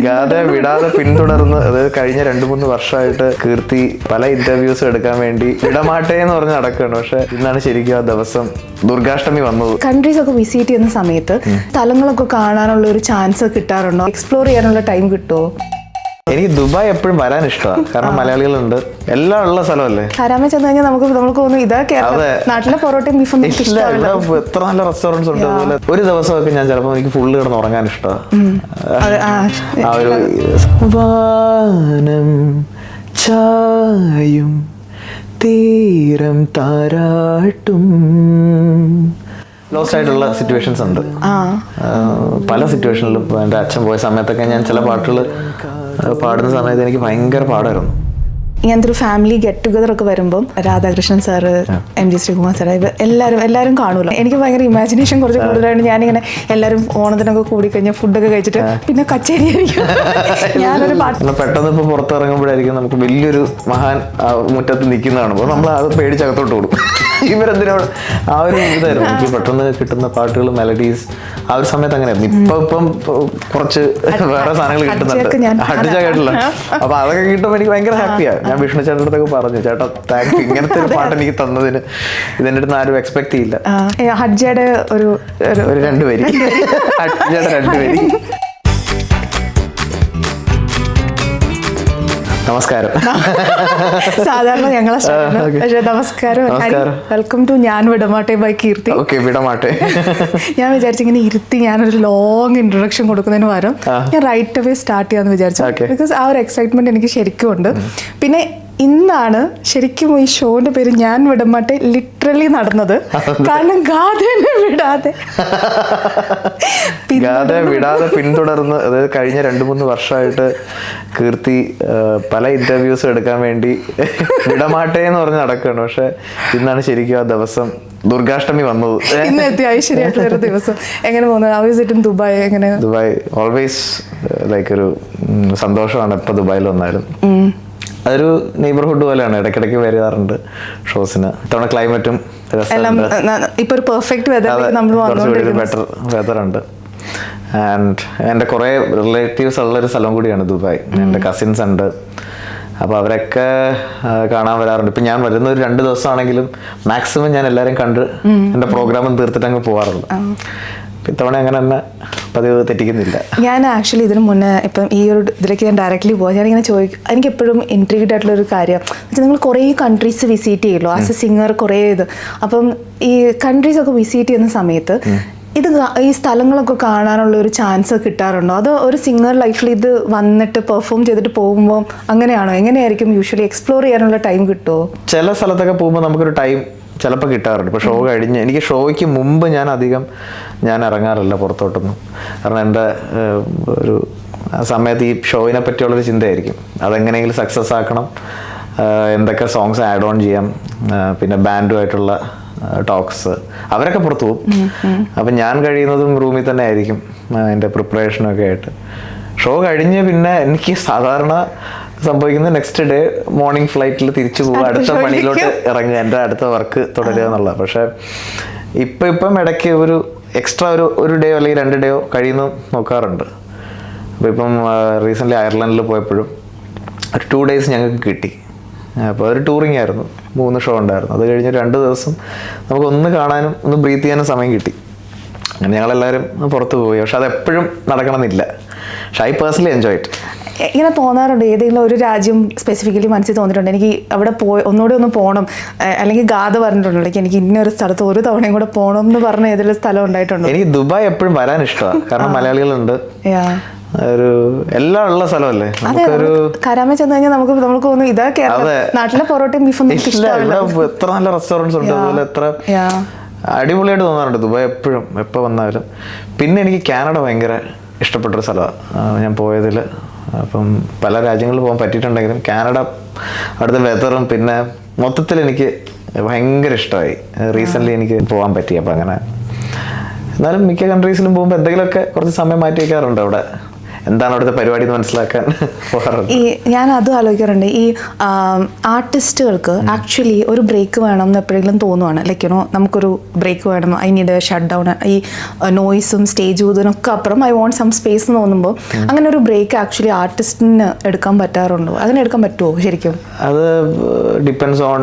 ഗാഥ വിടാതെ പിന്തുടർന്ന് അത് കഴിഞ്ഞ 2-3 വർഷമായിട്ട് കീർത്തി പല ഇന്റർവ്യൂസും എടുക്കാൻ വേണ്ടി വിടമാട്ടെ എന്ന് പറഞ്ഞ് നടക്കുകയാണ്. പക്ഷെ ഇന്നാണ് ശരിക്കും ആ ദിവസം ദുർഗാഷ്ടമി വന്നത്. കൺട്രീസ് ഒക്കെ വിസിറ്റ് ചെയ്യുന്ന സമയത്ത് സ്ഥലങ്ങളൊക്കെ കാണാനുള്ള ഒരു ചാൻസ് കിട്ടാറുണ്ടോ? എക്സ്പ്ലോർ ചെയ്യാനുള്ള ടൈം കിട്ടുമോ? എനിക്ക് ദുബായ് എപ്പോഴും വരാൻ ഇഷ്ടമാണ്. കാരണം മലയാളികളുണ്ട്, എല്ലാം ഉള്ള സ്ഥലമല്ലേ. ഹരാമ ചെന്ന് കഴിഞ്ഞാൽ നമുക്ക് തോന്നുന്നു ഇതാ കേരളം, നാട്ടിലെ പൊറോട്ടയും ബീഫും ഇവിടെ എത്ര നല്ല റെസ്റ്റോറൻറ്റ്സ് ഉണ്ട്. അതുപോലെ ഒരു ദിവസമൊക്കെ ഞാൻ ചിലപ്പോൾ എനിക്ക് ഫുള്ള് കിടന്ന് ഉറങ്ങാൻ ഇഷ്ടമാണ്. ആ ഒരു വാനം ചായും തീരം താരാട്ടും ലോസ്റ്റ് ആയിട്ടുള്ള സിറ്റുവേഷൻസ് ഉണ്ട്. പല സിറ്റുവേഷനിലും എൻ്റെ അച്ഛൻ പോയ സമയത്തൊക്കെ ഞാൻ ചില പാട്ടുകൾ പാടുന്ന സമയത്ത് എനിക്ക് ഭയങ്കര പാടായിരുന്നു. ഇങ്ങനത്തെ ഒരു ഫാമിലി ഗെറ്റ് ടുഗദർ ഒക്കെ വരുമ്പം Radhakrishnan sir, MG Sreekumar sir, എല്ലാവരും കാണുമല്ലോ. എനിക്ക് ഭയങ്കര ഇമാജിനേഷൻ കുറച്ച് കൂടുതലായിട്ട് ഞാനിങ്ങനെ എല്ലാവരും ഓണത്തിനൊക്കെ കൂടിക്കഴിഞ്ഞാൽ ഫുഡൊക്കെ കഴിച്ചിട്ട് പിന്നെ കച്ചേരി ആയിരിക്കും. ഞാനൊരു പാട്ട് പെട്ടെന്ന് ഇപ്പോൾ പുറത്തിറങ്ങുമ്പോഴായിരിക്കും നമുക്ക് വലിയൊരു മഹാൻ മുറ്റത്ത് നിൽക്കുന്നതാണ്. അപ്പോൾ നമ്മൾ അത് പേടിച്ചകത്തോട്ട് കൊടുക്കും. ഇവരെന്തിനാണ് ആ ഒരു ഇതായിരുന്നു. എനിക്ക് പെട്ടെന്ന് കിട്ടുന്ന പാട്ടുകൾ, മെലഡീസ് ആ ഒരു സമയത്ത് അങ്ങനെയായിരുന്നു. ഇപ്പം കുറച്ച് വേറെ സാധനങ്ങൾ കിട്ടുന്നുണ്ട്. അടിച്ച കേട്ടില്ല. അപ്പൊ അതൊക്കെ കിട്ടുമ്പോൾ എനിക്ക് ഭയങ്കര ഹാപ്പിയാണ്. ഞാൻ വിഷ്ണു ചേട്ടൻ്റെ അടുത്തൊക്കെ പറഞ്ഞു, ചേട്ടാ താങ്ക് യു, ഇങ്ങനത്തെ ഒരു പാട്ട് എനിക്ക് തന്നതിന്. ഇതിൻ്റെ അടുത്ത് ആരും എക്സ്പെക്ട് ചെയ്യില്ല. ഹജ്ജയുടെ ഒരു 2 വരി, ഹജ്ജയുടെ 2 വരി. നമസ്കാരം. സാധാരണ ഞങ്ങളെ പക്ഷേ നമസ്കാരം. വെൽക്കം ടു ഞാൻ വിടമാട്ടെ ബൈ കീർത്തി. ഓക്കെ, വിടമാട്ടെ. ഞാൻ വിചാരിച്ചിങ്ങനെ ഇരുത്തി ഞാനൊരു ലോങ് ഇൻട്രൊഡക്ഷൻ കൊടുക്കുന്നതിന് പകരം ഞാൻ റൈറ്റ് അവേ സ്റ്റാർട്ട് ചെയ്യാന്ന് വിചാരിച്ചു. ബിക്കോസ് ആ ഒരു എക്സൈറ്റ്മെന്റ് എനിക്ക് ശരിക്കും ഉണ്ട്. പിന്നെ ഇന്നാണ് ശരിക്കും ഈ ഷോന്റെ പേര് ഞാൻ വിടമാട്ടെ ലിറ്ററലി നടന്നത്. കാരണം ഗാഥനെ വിടാതെ പിന്തുടർന്ന് അത് കഴിഞ്ഞ 2-3 വർഷമായിട്ട് കീർത്തി പല ഇന്റർവ്യൂസും എടുക്കാൻ വേണ്ടി വിടമാട്ടെ എന്ന് പറഞ്ഞ് നടക്കുകയാണ്. പക്ഷെ ഇന്നാണ് ശരിക്കും ആ ദിവസം ദുർഗാഷ്ടമി വന്നത്. ഇന്ന് എത്തി ഐശ്വര്യമായിട്ടുള്ള ദിവസം. എങ്ങനെ പോകുന്നത്? ദുബായ് എങ്ങനെ? ദുബായ് ഓൾവേസ് ലൈക്ക് ഒരു സന്തോഷമാണ്. ഇപ്പൊ ദുബായിൽ വന്നാലും അതൊരു നെയ്ബർഹുഡ് പോലെയാണ്. ഇടയ്ക്കിടയ്ക്ക് വരാറുണ്ട് ഷോസിന്. ഇത്തവണ ക്ലൈമറ്റും ബെറ്റർ വെതർ ഉണ്ട്. ആൻഡ് എൻ്റെ കുറേ റിലേറ്റീവ്സ് ഉള്ളൊരു സ്ഥലം കൂടിയാണ് ദുബായ്. എൻ്റെ കസിൻസ് ഉണ്ട്. അപ്പോൾ അവരൊക്കെ കാണാൻ വരാറുണ്ട്. ഇപ്പം ഞാൻ വരുന്ന ഒരു 2 ദിവസമാണെങ്കിലും മാക്സിമം ഞാൻ എല്ലാവരും കണ്ട് എൻ്റെ പ്രോഗ്രാമും തീർത്തിട്ട് അങ്ങ് പോകാറുള്ളൂ. ഇത്തവണ അങ്ങനെ തന്നെ പതിവ് തെറ്റിക്കുന്നില്ല. ഞാൻ ആക്ച്വലി ഇതിന് മുന്നേ ഇപ്പം ഈ ഒരു ഇതിലേക്ക് ഞാൻ ഡയറക്റ്റ്ലി പോകാം. ഞാനിങ്ങനെ എനിക്ക് എപ്പോഴും ഇൻട്രീഗ്ഡ് ആയിട്ടുള്ളൊരു കാര്യം വെച്ചാൽ നിങ്ങൾ കുറേ കൺട്രീസ് വിസിറ്റ് ചെയ്യുമല്ലോ ആസ് എ സിംഗർ. കുറേ അപ്പം ഈ കൺട്രീസൊക്കെ വിസിറ്റ് ചെയ്യുന്ന സമയത്ത് ഈ സ്ഥലങ്ങളൊക്കെ കാണാനുള്ള ഒരു ചാൻസ് കിട്ടാറുണ്ടോ? അത് ഒരു സിംഗർ ലൈഫിൽ ഇത് വന്നിട്ട് പെർഫോം ചെയ്തിട്ട് പോകുമ്പോൾ അങ്ങനെയാണോ? എങ്ങനെയായിരിക്കും യൂഷ്വലി എക്സ്പ്ലോർ ചെയ്യാനുള്ള ടൈം കിട്ടുമോ? ചില സ്ഥലത്തൊക്കെ പോകുമ്പോൾ നമുക്കൊരു ടൈം ചിലപ്പോൾ കിട്ടാറുണ്ട്. ഇപ്പോൾ ഷോ കഴിഞ്ഞ് എനിക്ക് ഷോയ്ക്ക് മുമ്പ് ഞാൻ ഇറങ്ങാറില്ല പുറത്തോട്ടൊന്നും. കാരണം എൻ്റെ ഒരു സമയത്ത് ഈ ഷോയിനെ പറ്റിയുള്ളൊരു ചിന്തയായിരിക്കും. അതെങ്ങനെയെങ്കിലും സക്സസ് ആക്കണം, എന്തൊക്കെ സോങ്സ് ആഡ് ഓൺ ചെയ്യാം, പിന്നെ ബാൻഡുമായിട്ടുള്ള ടോക്സ്, അവരൊക്കെ പുറത്തു പോകും. അപ്പം ഞാൻ കഴിയുന്നതും റൂമിൽ തന്നെ ആയിരിക്കും അതിൻ്റെ പ്രിപ്പറേഷനൊക്കെ ആയിട്ട്. ഷോ കഴിഞ്ഞ് പിന്നെ എനിക്ക് സാധാരണ സംഭവിക്കുന്നത് നെക്സ്റ്റ് ഡേ മോർണിംഗ് ഫ്ലൈറ്റിൽ തിരിച്ചു പോവുക, അടുത്ത പണിയിലോട്ട് ഇറങ്ങുക, എൻ്റെ അടുത്ത വർക്ക് തുടരുക എന്നുള്ളത്. പക്ഷേ ഇപ്പം ഇടയ്ക്ക് ഒരു എക്സ്ട്രാ ഒരു ഡേയോ അല്ലെങ്കിൽ 2 ഡേയോ കഴിയുന്നു നോക്കാറുണ്ട്. അപ്പോൾ ഇപ്പം റീസെൻ്റ്ലി അയർലൻഡിൽ പോയപ്പോഴും ഒരു 2 ഡേയ്സ് ഞങ്ങൾക്ക് കിട്ടി. അപ്പോൾ ഒരു ടൂറിങ് ആയിരുന്നു. 3 ഷോ ഉണ്ടായിരുന്നു. അത് കഴിഞ്ഞ് 2 ദിവസം നമുക്ക് ഒന്ന് കാണാനും ഒന്ന് ബ്രീത്ത് ചെയ്യാനും സമയം കിട്ടി. അങ്ങനെ ഞങ്ങളെല്ലാവരും പുറത്ത് പോയി. പക്ഷെ അതെപ്പോഴും നടക്കണമെന്നില്ല. പക്ഷെ ഐ പേഴ്സണലി എൻജോയ് ഇറ്റ്. ഇങ്ങനെ തോന്നാറുണ്ട് ഏതെങ്കിലും ഒരു രാജ്യം സ്പെസിഫിക്കലി മനസ്സിൽ തോന്നിയിട്ടുണ്ട് എനിക്ക് അവിടെ ഒന്നുകൂടെ ഒന്ന് പോകണം, അല്ലെങ്കിൽ ഗാഥ പറഞ്ഞിട്ടുണ്ടോ എനിക്ക് ഇന്നൊരു സ്ഥലത്ത് ഒരു തവണയും കൂടെ പോകണം എന്ന് പറഞ്ഞ ഏതെങ്കിലും സ്ഥലം ഉണ്ടായിട്ടുണ്ടോ? എനിക്ക് ദുബായ് എപ്പോഴും വരാൻ ഇഷ്ടമാണ്. കാരണം മലയാളികളുണ്ട്, ഒരു എല്ലാം ഉള്ള സ്ഥലമല്ലേ. ഹരാമ ചെന്ന് കഴിഞ്ഞാൽ നമുക്ക് തോന്നുന്നു ഇതാ കേരളം, നാട്ടിലെ പൊറോട്ടയും ബീഫും എത്ര നല്ല റെസ്റ്റോറൻറ്റ്സ് ഉണ്ട്. അതുപോലെ എത്ര അടിപൊളിയായിട്ട് തോന്നാറുണ്ട് ദുബായ് എപ്പോഴും, എപ്പോൾ വന്നാലും. പിന്നെ എനിക്ക് കാനഡ ഭയങ്കര ഇഷ്ടപ്പെട്ടൊരു സ്ഥലമാണ് ഞാൻ പോയതിൽ. അപ്പം പല രാജ്യങ്ങളിൽ പോകാൻ പറ്റിയിട്ടുണ്ടെങ്കിലും കാനഡ അവിടുത്തെ വെതറും പിന്നെ മൊത്തത്തിൽ എനിക്ക് ഭയങ്കര ഇഷ്ടമായി. റീസെൻ്റ്ലി എനിക്ക് പോകാൻ പറ്റി. അപ്പം അങ്ങനെ എന്നാലും മിക്ക കൺട്രീസിലും പോകുമ്പോൾ എന്തെങ്കിലുമൊക്കെ കുറച്ച് സമയം മാറ്റി വയ്ക്കാറുണ്ട് അവിടെ. എന്താണ് അവിടുത്തെ പരിപാടി എന്ന് മനസ്സിലാക്കാൻ പോകാറുണ്ട്. ഈ ഞാൻ അതും ആലോചിക്കാറുണ്ട്, ഈ ആർട്ടിസ്റ്റുകൾക്ക് ആക്ച്വലി ഒരു ബ്രേക്ക് വേണം എന്ന് എപ്പോഴെങ്കിലും തോന്നുവാണ്, ലൈക്ക് യുനോ നമുക്കൊരു ബ്രേക്ക് വേണം, ഐ നീഡ് ഷട്ട് ഡൗൺ, ഈ നോയ്സും സ്റ്റേജ് ഊതിനൊക്കെ അപ്പുറം ഐ വോണ്ട് സം സ്പേസ് എന്ന് തോന്നുമ്പോൾ അങ്ങനെ ഒരു ബ്രേക്ക് ആക്ച്വലി ആർട്ടിസ്റ്റിന് എടുക്കാൻ പറ്റാറുണ്ടോ? അങ്ങനെ എടുക്കാൻ പറ്റുമോ ശരിക്കും? അത് ഡിപ്പെൻസ് ഓൺ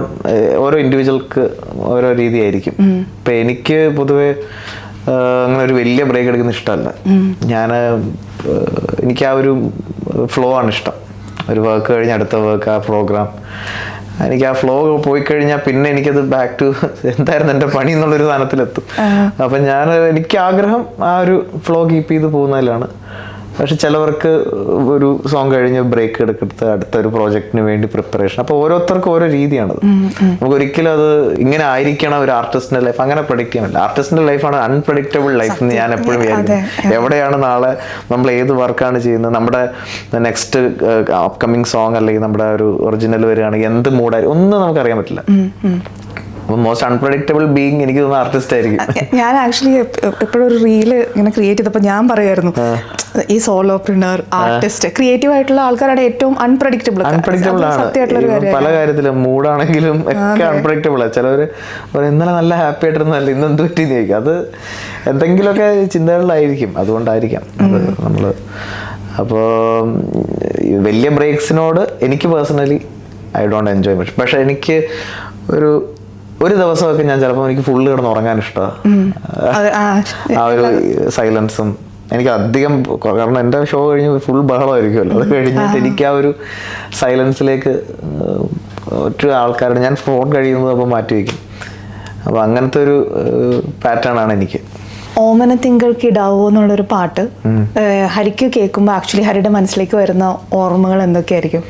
ഓരോ ഇൻഡിവിജ്വൽക്ക് ഓരോ രീതിയായിരിക്കും. ഇപ്പം എനിക്ക് പൊതുവെ അങ്ങനെ ഒരു വലിയ ബ്രേക്ക് എടുക്കുന്ന ഇഷ്ടമല്ല. എനിക്ക് ആ ഒരു ഫ്ലോ ആണ് ഇഷ്ടം. ഒരു വർക്ക് കഴിഞ്ഞ് അടുത്ത വർക്ക്, ആ പ്രോഗ്രാം, എനിക്ക് ആ ഫ്ലോ പോയി കഴിഞ്ഞാൽ പിന്നെ എനിക്കത് ബാക്ക് ടു എന്തായിരുന്നു എൻ്റെ പണി എന്നുള്ളൊരു സാധനത്തിലെത്തും. അപ്പം എനിക്ക് ആഗ്രഹം ആ ഒരു ഫ്ലോ കീപ്പ് ചെയ്ത് പോകുന്നതിലാണ്. പക്ഷെ ചിലവർക്ക് ഒരു സോങ് കഴിഞ്ഞ് ബ്രേക്ക് എടുക്കരുത്, അടുത്തൊരു പ്രോജക്റ്റിന് വേണ്ടി പ്രിപ്പറേഷൻ. അപ്പോൾ ഓരോരുത്തർക്കും ഓരോ രീതിയാണത്. നമുക്ക് ഒരിക്കലും അത് ഇങ്ങനെ ആയിരിക്കണം ഒരു ആർട്ടിസ്റ്റിന്റെ ലൈഫ്, അങ്ങനെ പ്രഡിക്റ്റ് ചെയ്യാൻ പറ്റില്ല. ആർട്ടിസ്റ്റിന്റെ ലൈഫാണ് അൺപ്രഡിക്റ്റബിൾ ലൈഫ് എന്ന് ഞാൻ എപ്പോഴും വിചാരിക്കുന്നു. എവിടെയാണ് നാളെ നമ്മൾ ഏത് വർക്കാണ് ചെയ്യുന്നത്, നമ്മുടെ നെക്സ്റ്റ് അപ്കമിങ് സോങ് അല്ലെങ്കിൽ നമ്മുടെ ഒരു ഒറിജിനൽ വരികയാണെങ്കിൽ എന്ത് മൂഡായിരിക്കും ഒന്നും നമുക്കറിയാൻ പറ്റില്ല. മോസ്റ്റ് അൺപ്രഡിക്റ്റബിൾ ബീയിങ് എനിക്ക് തോന്നുന്ന ആർട്ടിസ്റ്റ് ആയിരിക്കും. ഞാൻ ആക്ച്വലി എപ്പോഴും ഒരു റീല് ഇങ്ങനെ ക്രിയേറ്റ് ചെയ്തപ്പോൾ ഞാൻ പറയുമായിരുന്നു, ഈ സോളോപ്രനർ ആർട്ടിസ്റ്റ് ക്രിയേറ്റീവ് ആയിട്ടുള്ള ആൾക്കാരാണ് ഏറ്റവും അൺപ്രഡിക്റ്റബിൾ ആണ്. പല കാര്യത്തിലും മൂഡാണെങ്കിലും ഒക്കെ അൺപ്രഡിക്റ്റബിൾ ആണ്. ചിലവർ ഇന്നലെ നല്ല ഹാപ്പി ആയിട്ടിരുന്നല്ല ഇന്ന് എന്ത് പറ്റിയെന്ന് ചോദിക്കും. അത് എന്തെങ്കിലുമൊക്കെ ചിന്തകളിലായിരിക്കും, അതുകൊണ്ടായിരിക്കാം അത് നമ്മൾ. അപ്പോൾ വലിയ ബ്രേക്സിനോട് എനിക്ക് personally I don't enjoy much. പക്ഷെ എനിക്ക് ഒരു ദിവസമൊക്കെ ഞാൻ ചിലപ്പോൾ എനിക്ക് ഫുള്ള് കിടന്ന് ഉറങ്ങാൻ ഇഷ്ടമാണ്. ആ ഒരു സൈലൻസും എനിക്ക് അധികം, കാരണം എൻ്റെ ഷോ കഴിഞ്ഞ് ഫുൾ ബഹളമായിരിക്കുമല്ലോ. അത് കഴിഞ്ഞിട്ട് എനിക്ക് ആ ഒരു സൈലൻസിലേക്ക് ഒറ്റ ആൾക്കാരുടെ ഞാൻ ഫോൺ കഴിയുന്നത് അപ്പോൾ മാറ്റി വയ്ക്കും. അപ്പോൾ അങ്ങനത്തെ ഒരു പാറ്റേൺ ആണ് എനിക്ക്. ഓമന തിങ്കൾക്കിടാവോ എന്നുള്ളൊരു പാട്ട് ഹരിക്ക് കേൾക്കുമ്പോൾ ആക്ച്വലി ഹരിയുടെ മനസ്സിലേക്ക് വരുന്ന ഓർമ്മകൾ എന്തൊക്കെയായിരിക്കും?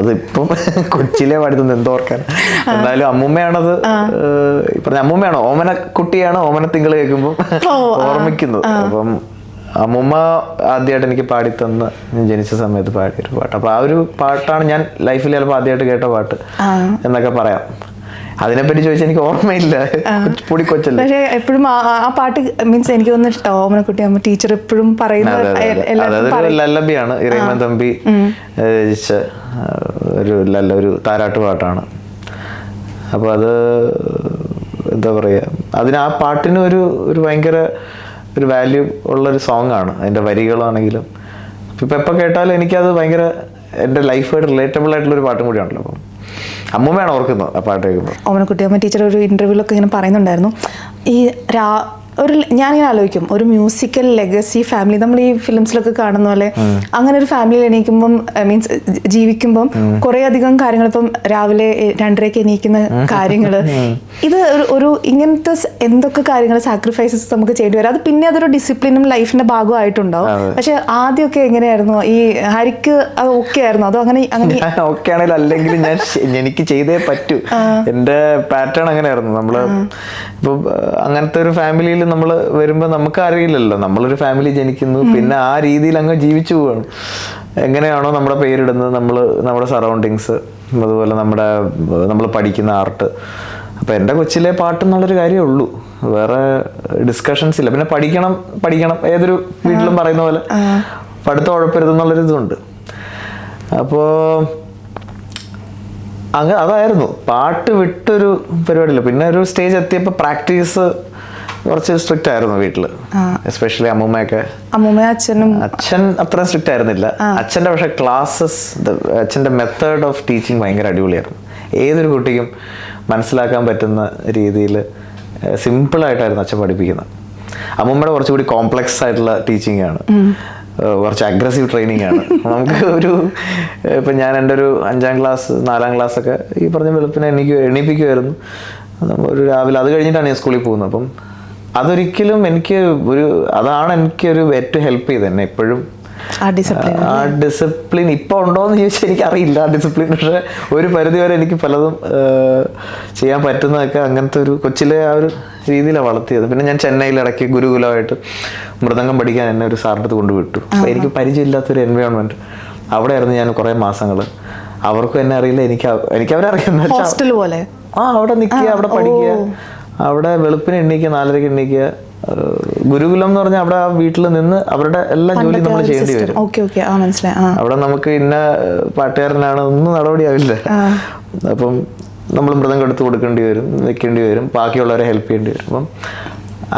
അതിപ്പം കൊച്ചിയിലെ പാടുന്നത് എന്തോർക്കാൻ. എന്നാലും അമ്മൂമ്മയാണത് പറഞ്ഞ, അമ്മൂമ്മയാണോ ഓമനക്കുട്ടിയാണ് ഓമനത്തിങ്കൾ കേൾക്കുമ്പോൾ ഓർമ്മിക്കുന്നത്. അപ്പം അമ്മൂമ്മ ആദ്യമായിട്ട് എനിക്ക് പാടിത്തന്ന് ജനിച്ച സമയത്ത് പാടിയൊരു പാട്ട്. അപ്പോൾ ആ ഒരു പാട്ടാണ് ഞാൻ ലൈഫിൽ ചിലപ്പോൾ ആദ്യമായിട്ട് കേട്ട പാട്ട് എന്നൊക്കെ പറയാം. അതിനെപ്പറ്റി ചോദിച്ചാൽ എനിക്ക് ഓർമ്മയില്ല, പൊടി കൊച്ചല്ലേ. പക്ഷേ എപ്പോഴും ആ പാട്ട് മീൻസ് എനിക്ക് തോന്നുന്നു ഓമനക്കുട്ടി അമ്മ ടീച്ചർ എപ്പോഴും പറയുന്നത് ലല്ലബിയാണ്. ഇറൈമൻ തമ്പി രചിച്ച ഒരു താരാട്ട് പാട്ടാണ്. അപ്പോൾ അത് എന്താ പറയുക, അതിന് ആ പാട്ടിന് ഒരു ഭയങ്കര ഒരു വാല്യൂ ഉള്ളൊരു സോങ് ആണ്. അതിൻ്റെ വരികളാണെങ്കിലും ഇപ്പം എപ്പോൾ കേട്ടാലും എനിക്കത് ഭയങ്കര എൻ്റെ ലൈഫായിട്ട് റിലേറ്റബിൾ ആയിട്ടുള്ളൊരു പാട്ടും കൂടിയാണല്ലോ. അപ്പം അമ്മൂമ്മയാണ് ഓർക്കുന്നത് ആ പാട്ട് കേൾക്കുമ്പോൾ. ഓമനക്കുട്ടി അമ്മ ടീച്ചർ ഒരു ഇൻ്റർവ്യൂലൊക്കെ ഇങ്ങനെ പറയുന്നുണ്ടായിരുന്നു, ഈ ഞാനിങ്ങനെ ആലോചിക്കും, ഒരു മ്യൂസിക്കൽ ലെഗസി ഫാമിലി നമ്മൾ ഈ ഫിലിംസിലൊക്കെ കാണുന്ന പോലെ അങ്ങനെ ഒരു ഫാമിലിയിൽ എണീക്കുമ്പം മീൻസ് ജീവിക്കുമ്പം കുറേ അധികം കാര്യങ്ങൾ, ഇപ്പം രാവിലെ 2:30 എണീക്കുന്ന കാര്യങ്ങൾ, ഇത് ഒരു ഇങ്ങനത്തെ എന്തൊക്കെ കാര്യങ്ങൾ സാക്രിഫൈസസ് നമുക്ക് ചെയ്യേണ്ടി വരും. അത് പിന്നെ അതൊരു ഡിസിപ്ലിനും ലൈഫിന്റെ ഭാഗമായിട്ടുണ്ടാവും. പക്ഷെ ആദ്യമൊക്കെ എങ്ങനെയായിരുന്നു? ഈ ഹരിക്ക് അത് ഓക്കെ ആയിരുന്നു? അതോ അങ്ങനെ ഓക്കെ ആണെങ്കിലും അല്ലെങ്കിൽ എനിക്ക് ചെയ്തേ പറ്റൂ. എൻ്റെ പാറ്റേൺ അങ്ങനെയായിരുന്നു. നമ്മള് ഇപ്പൊ അങ്ങനത്തെ ഒരു ഫാമിലിയിൽ നമ്മൾ വരുമ്പോൾ നമുക്ക് അറിയില്ലല്ലോ, നമ്മളൊരു ഫാമിലി ജനിക്കുന്നു, പിന്നെ ആ രീതിയിൽ അങ്ങ് ജീവിച്ചു പോവാണ്. എങ്ങനെയാണോ നമ്മുടെ പേരിടുന്നത്, നമ്മുടെ സറൗണ്ടിങ്സ്, അതുപോലെ നമ്മൾ പഠിക്കുന്ന ആർട്ട്. അപ്പം എൻ്റെ കൊച്ചിലെ പാട്ടെന്നുള്ളൊരു കാര്യമേ ഉള്ളൂ, വേറെ ഡിസ്കഷൻസ് ഇല്ല. പിന്നെ പഠിക്കണം ഏതൊരു വീട്ടിലും പറയുന്ന പോലെ പഠിത്തം ഉഴപ്പരുതെന്നുള്ളൊരു ഇതുണ്ട്. അപ്പോൾ അതായിരുന്നു പാട്ട് വിട്ടൊരു പരിപാടിയില്ല. പിന്നെ ഒരു സ്റ്റേജ് എത്തിയപ്പോൾ പ്രാക്ടീസ് കുറച്ച് സ്ട്രിക്റ്റ് ആയിരുന്നു വീട്ടിൽ, എസ്പെഷ്യലി അമ്മൂമ്മയൊക്കെ. അച്ഛൻ അത്ര സ്ട്രിക്റ്റ് ആയിരുന്നില്ല. അച്ഛൻ്റെ പക്ഷേ അച്ഛൻ്റെ മെത്തേഡ് ഓഫ് ടീച്ചിങ് ഭയങ്കര അടിപൊളിയായിരുന്നു. ഏതൊരു കുട്ടിക്കും മനസ്സിലാക്കാൻ പറ്റുന്ന രീതിയിൽ സിമ്പിളായിട്ടായിരുന്നു അച്ഛൻ പഠിപ്പിക്കുന്നത്. അമ്മൂമ്മയുടെ കുറച്ചുകൂടി കോംപ്ലക്സ് ആയിട്ടുള്ള ടീച്ചിങ് ആണ്, കുറച്ച് അഗ്രസീവ് ട്രെയിനിങ് ആണ്. നമുക്ക് ഇപ്പം ഞാൻ എൻ്റെ ഒരു 5ാം ക്ലാസ് 4ാം ക്ലാസ്സൊക്കെ ഈ പറഞ്ഞ വെളുപ്പിനെ എണീപ്പിക്കുമായിരുന്നു. ഒരു രാവിലെ അത് കഴിഞ്ഞിട്ടാണ് ഞാൻ സ്കൂളിൽ പോകുന്നത്. അപ്പം അതൊരിക്കലും അതാണ് എനിക്കൊരു ഏറ്റവും ഹെൽപ്പ് ചെയ്തത് എന്നെ എപ്പോഴും. ആ ഡിസിപ്ലിൻ ഇപ്പോൾ ഉണ്ടോയെന്ന് ചോദിച്ചാൽ എനിക്കറിയില്ല ആ ഡിസിപ്ലിൻ. പക്ഷേ ഒരു പരിധി വരെ എനിക്ക് പലതും ചെയ്യാൻ പറ്റുന്നതൊക്കെ അങ്ങനത്തെ ഒരു കൊച്ചിലെ ആ ഒരു രീതിയിലാണ് വളർത്തിയത്. പിന്നെ ഞാൻ ചെന്നൈയിൽ ഇടയ്ക്ക് ഗുരുകുലമായിട്ട് മൃദംഗം പഠിക്കാൻ എന്നെ ഒരു സാറിൻ്റെ അടുത്ത് കൊണ്ടുവിട്ടു. അപ്പോൾ എനിക്ക് പരിചയമില്ലാത്തൊരു എൻവയോൺമെൻറ്റ് അവിടെയായിരുന്നു ഞാൻ കുറേ മാസങ്ങൾ. അവർക്കും എന്നെ അറിയില്ല, എനിക്ക് അവരെ അറിയാമെന്ന് വെച്ചാൽ ഹോസ്റ്റൽ പോലെ അവിടെ നിൽക്കുക, അവിടെ പഠിക്കുക, അവിടെ വെളുപ്പിന് എണ്ണീക്കുക, 4:30 എണ്ണീക്കുക, ഗുരുകുലം എന്ന് പറഞ്ഞാൽ അവിടെ ആ വീട്ടിൽ നിന്ന് അവരുടെ എല്ലാ ജോലിയും നമ്മൾ ചെയ്യേണ്ടി വരും. ഓക്കെ ഓക്കെ, ആ മനസ്സിലായി. അവിടെ നമുക്ക് ഇന്ന പാട്ടുകാരനാണ് ഒന്നും നടപടിയാവില്ല. അപ്പം നമ്മൾ മൃദംഗം എടുത്ത് കൊടുക്കേണ്ടി വരും, വെക്കേണ്ടി വരും, ബാക്കിയുള്ളവരെ ഹെൽപ്പ് ചെയ്യേണ്ടി വരും. അപ്പം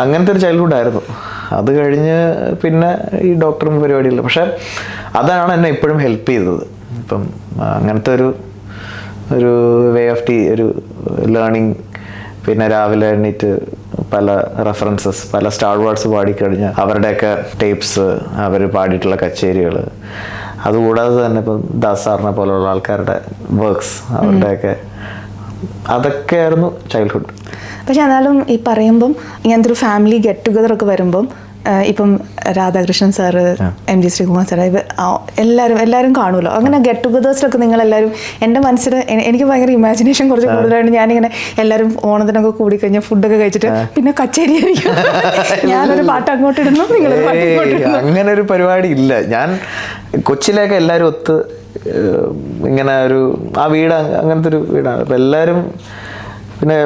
അങ്ങനത്തെ ഒരു ചൈൽഡ്ഹുഡ് ആയിരുന്നു. അത് കഴിഞ്ഞ് പിന്നെ ഈ ഡോക്ടറും പരിപാടിയില്ല. പക്ഷെ അതാണ് എന്നെ ഇപ്പോഴും ഹെൽപ്പ് ചെയ്തത്. ഇപ്പം അങ്ങനത്തെ ഒരു വേ ഓഫ് ഒരു ലേണിങ്. പിന്നെ രാവിലെ എണ്ണീറ്റ് പല റെഫറൻസസ്, പല സ്റ്റാർ വേർഡ്സ് പാടിക്കഴിഞ്ഞാൽ അവരുടെയൊക്കെ ടേപ്സ്, അവർ പാടിയിട്ടുള്ള കച്ചേരികൾ, അതുകൂടാതെ തന്നെ ഇപ്പം ദാസ് സാറിനെ പോലുള്ള ആൾക്കാരുടെ വർക്ക്സ്, അവരുടെയൊക്കെ അതൊക്കെയായിരുന്നു ചൈൽഡ്ഹുഡ്. പക്ഷെ എന്നാലും ഈ പറയുമ്പം ഇങ്ങനത്തെ ഒരു ഫാമിലി ഗെറ്റ് ടുഗദർ ഒക്കെ വരുമ്പം ഇപ്പം Radhakrishnan sir, M G Sreekumar sir, എല്ലാവരും കാണുമല്ലോ. അങ്ങനെ ഗെറ്റ് ടുഗദേഴ്സിലൊക്കെ നിങ്ങളെല്ലാവരും, എൻ്റെ മനസ്സിൽ എനിക്ക് ഭയങ്കര ഇമാജിനേഷൻ കുറച്ച് കൂടുതലായിട്ട് ഞാനിങ്ങനെ എല്ലാവരും ഓണത്തിനൊക്കെ കൂടിക്കഴിഞ്ഞാൽ ഫുഡൊക്കെ കഴിച്ചിട്ട് പിന്നെ കച്ചേരി ആയിരിക്കും, ഞാനൊരു പാട്ട് അങ്ങോട്ട് ഇടുന്നു, നിങ്ങളൊരു പാട്ട് ഇങ്ങോട്ട് ഇടുന്നു. അങ്ങനെ ഒരു പരിപാടി ഇല്ല. ഞാൻ കൊച്ചിയിലേക്ക് എല്ലാവരും ഒത്ത് ഇങ്ങനെ ആ വീട് അങ്ങനത്തെ ഒരു വീടാണ്. അപ്പം എല്ലാവരും, പിന്നെ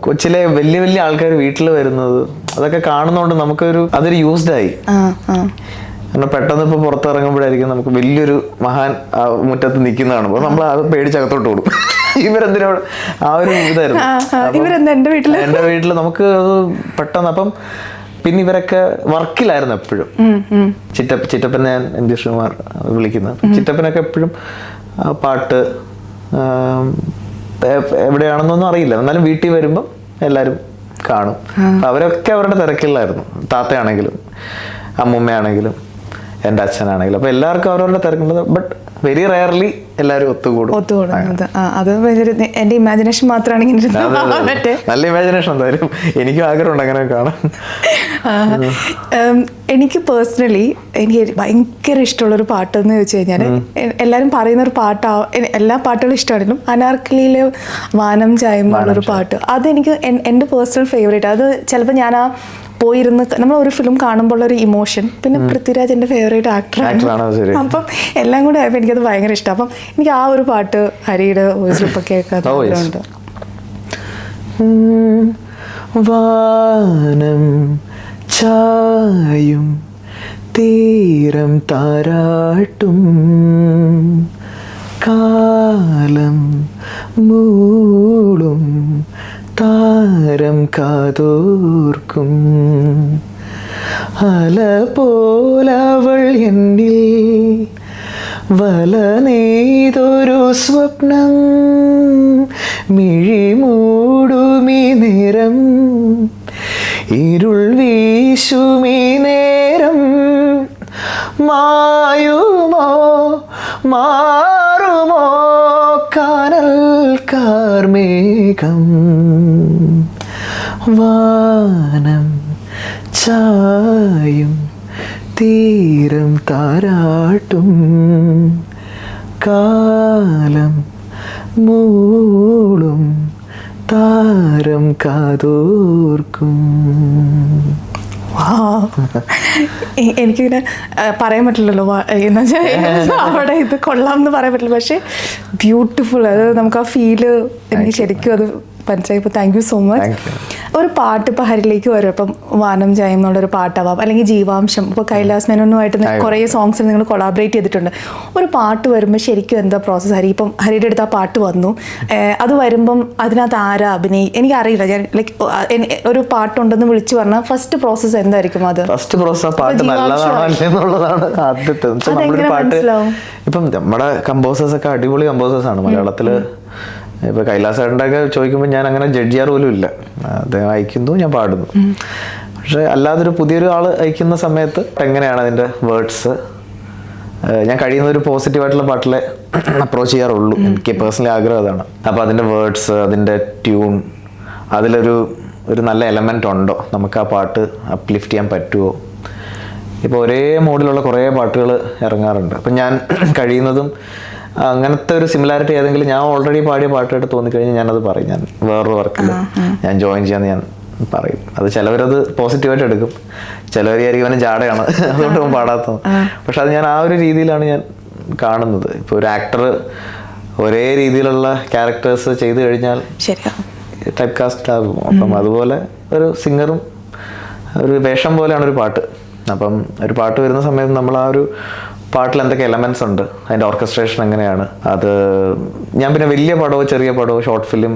കൊച്ചിലെ വലിയ വലിയ ആൾക്കാർ വീട്ടിൽ വരുന്നത് അതൊക്കെ കാണുന്നതുകൊണ്ട് അതൊരു യൂസ്ഡായി. കാരണം പെട്ടെന്ന് ഇപ്പോൾ പുറത്തിറങ്ങുമ്പോഴായിരിക്കും നമുക്ക് വലിയൊരു മഹാൻ മുറ്റത്ത് നിൽക്കുന്ന കാണുമ്പോൾ നമ്മൾ അത് പേടിച്ചകത്തോട്ട് ഓടും. ഇവരെന്തിനോട് ആ ഒരു ഇതായിരുന്നു എൻ്റെ വീട്ടിൽ നമുക്ക് അത് പെട്ടെന്ന്. അപ്പം പിന്നെ ഇവരൊക്കെ വർക്കിലായിരുന്നു എപ്പോഴും. ചിറ്റപ്പൻ, ഞാൻ എം ജി ശ്രീകുമാർ വിളിക്കുന്നത്, ചിറ്റപ്പനൊക്കെ എപ്പോഴും പാട്ട് എവിടെയാണെന്നൊന്നും അറിയില്ല, എന്നാലും വീട്ടിൽ വരുമ്പം എല്ലാവരും കാണും. അവരൊക്കെ അവരുടെ തിരക്കിലായിരുന്നു. താത്തയാണെങ്കിലും അമ്മൂമ്മയാണെങ്കിലും എൻ്റെ അച്ഛനാണെങ്കിലും. അപ്പോൾ എല്ലാവർക്കും അവരവരുടെ തിരക്കുണ്ട്. ബട്ട് വെരി റയർലി എല്ലാവരും ഒത്തുകൂടുന്നത്. അത് എൻ്റെ ഇമാജിനേഷൻ മാത്രമാണ്. നല്ല ഇമാജിനേഷൻ എന്തായാലും എനിക്കും ആഗ്രഹമുണ്ട് അങ്ങനെ കാണാൻ. എനിക്ക് പേഴ്സണലി എനിക്ക് ഭയങ്കര ഇഷ്ടമുള്ളൊരു പാട്ടെന്ന് ചോദിച്ചു കഴിഞ്ഞാൽ, എല്ലാവരും പറയുന്നൊരു എല്ലാ പാട്ടുകളും ഇഷ്ടമാണെങ്കിലും അനാർക്കലിയിലെ വാനം ചായം എന്നുള്ളൊരു പാട്ട്, അതെനിക്ക് എൻ്റെ പേഴ്സണൽ ഫേവറേറ്റ്. അത് ചിലപ്പോൾ ഞാൻ പോയിരുന്ന് നമ്മൾ ഒരു ഫിലിം കാണുമ്പോൾ ഒരു ഇമോഷൻ, പിന്നെ പൃഥ്വിരാജ് എൻ്റെ ഫേവറേറ്റ് ആക്ടറാണ്. അപ്പം എല്ലാം കൂടെ ആയപ്പോൾ എനിക്കത് ഭയങ്കര ഇഷ്ടം. അപ്പം എനിക്ക് ആ ഒരു പാട്ട് ഹരിയുടെ വോയിസിലൊക്കെ കേൾക്കാറുണ്ട്. വാനം ചായും തീരം താരാട്ടും കാലം മൂളും താരം കാതോർക്കും അല പോലവൾ എന്നിൽ വല നെയ്തൊരു സ്വപ്നം മിഴിമൂടുമീ നേരം ഇരുൾ വീശുമീ നേരം മായുമോ മാറുമോ കാനൽ കാർമേഘം വാനം ചായും തീരം താരാട്ടും കാലം മൂളും താരം കാതോർക്കും. എനിക്കിങ്ങനെ പറയാൻ പറ്റില്ലല്ലോ എന്ന് വെച്ചാൽ അവിടെ ഇത് കൊള്ളാം എന്ന് പറയാൻ പറ്റില്ല, പക്ഷെ ബ്യൂട്ടിഫുൾ. അത് നമുക്ക് ആ ഫീല് എനിക്ക് ശരിക്കും അത് മനസ്സിലായി. ഇപ്പോൾ താങ്ക് യു സോ മച്ച്. ഒരു പാട്ട് ഇപ്പോൾ ഹരിലേക്ക് വരും, ഇപ്പം വാനം ചായം എന്നുള്ളൊരു പാട്ടാവാം, അല്ലെങ്കിൽ ജീവാംശം, ഇപ്പോൾ കൈലാസ് മേനോനുമായിട്ട് കുറേ സോങ്സിൽ നിങ്ങൾ കൊളാബറേറ്റ് ചെയ്തിട്ടുണ്ട്. ഒരു പാട്ട് വരുമ്പോൾ ശരിക്കും എന്താ പ്രോസസ്സ്? ഹരി ഹരിയുടെ അടുത്ത് ആ പാട്ട് വന്നു, അത് വരുമ്പം അതിനകത്ത് ആരാ എനിക്കറിയില്ല. ഞാൻ ലൈക്ക് ഒരു പാട്ടുണ്ടെന്ന് വിളിച്ചു പറഞ്ഞാൽ ഫസ്റ്റ് പ്രോസസ്സ് എന്തായിരിക്കും? അത് ഫസ്റ്റ് പ്രോസസ്സ് പാട്ട് നല്ലതാണോ എന്നുള്ളതാണ് ആദ്യത്തെ. നമ്മളൊരു പാട്ട് ഇപ്പം നമ്മുടെ കമ്പോസേഴ്സ് ഒക്കെ അടിപൊളി കമ്പോസേഴ്സ് ആണ് മലയാളത്തില്. ഇപ്പോൾ കൈലാസ് ചേട്ടൻ്റെ ഒക്കെ ചോദിക്കുമ്പോൾ ഞാൻ അങ്ങനെ ജഡ്ജ് ചെയ്യാറ് പോലും ഇല്ല. അദ്ദേഹം അയക്കുന്നു, ഞാൻ പാടുന്നു. പക്ഷെ അല്ലാതൊരു പുതിയൊരു ആൾ അയക്കുന്ന സമയത്ത് എങ്ങനെയാണ് അതിൻ്റെ വേർഡ്സ്, ഞാൻ കഴിയുന്ന ഒരു പോസിറ്റീവായിട്ടുള്ള പാട്ടിലെ അപ്രോച്ച് ചെയ്യാറുള്ളൂ. എനിക്ക് പേഴ്സണലി ആഗ്രഹം അതാണ്. അപ്പോൾ അതിൻ്റെ വേർഡ്സ്, അതിൻ്റെ ട്യൂൺ, അതിലൊരു നല്ല എലമെൻ്റ് ഉണ്ടോ, നമുക്ക് ആ പാട്ട് അപ്ലിഫ്റ്റ് ചെയ്യാൻ പറ്റുമോ. ഇപ്പോൾ ഒരേ മോഡിലുള്ള കുറേ പാട്ടുകൾ ഇറങ്ങാറുണ്ട്. അപ്പം ഞാൻ കഴിയുന്നതും അങ്ങനത്തെ ഒരു സിമിലാരിറ്റി ഏതെങ്കിലും ഞാൻ ഓൾറെഡി പാടിയ പാട്ടായിട്ട് തോന്നിക്കഴിഞ്ഞാൽ ഞാനത് പറയും. ഞാൻ വേറൊരു വർക്കിൽ ഞാൻ ജോയിൻ ചെയ്യാന്ന് ഞാൻ പറയും. അത് ചിലവരത് പോസിറ്റീവായിട്ട് എടുക്കും, ചിലവരായിരിക്കും അവന് ജാടയാണ് അതുകൊണ്ട് പാടാത്തത്. പക്ഷെ അത് ഞാൻ ആ ഒരു രീതിയിലാണ് ഞാൻ കാണുന്നത്. ഇപ്പോൾ ഒരു ആക്ടർ ഒരേ രീതിയിലുള്ള ക്യാരക്ടേഴ്സ് ചെയ്തു കഴിഞ്ഞാൽ ടൈപ്പ് കാസ്റ്റ് ആകും. അപ്പം അതുപോലെ ഒരു സിംഗറും ഒരു വേഷം പോലെയാണ് ഒരു പാട്ട്. അപ്പം ഒരു പാട്ട് വരുന്ന സമയത്ത് നമ്മൾ ആ ഒരു പാട്ടിൽ എന്തൊക്കെ എലമെന്റ്സ് ഉണ്ട്, അതിന്റെ ഓർക്കസ്ട്രേഷൻ എങ്ങനെയാണ്, അത് ഞാൻ പിന്നെ വലിയ പടമോ ചെറിയ പടമോ ഷോർട്ട് ഫിലിം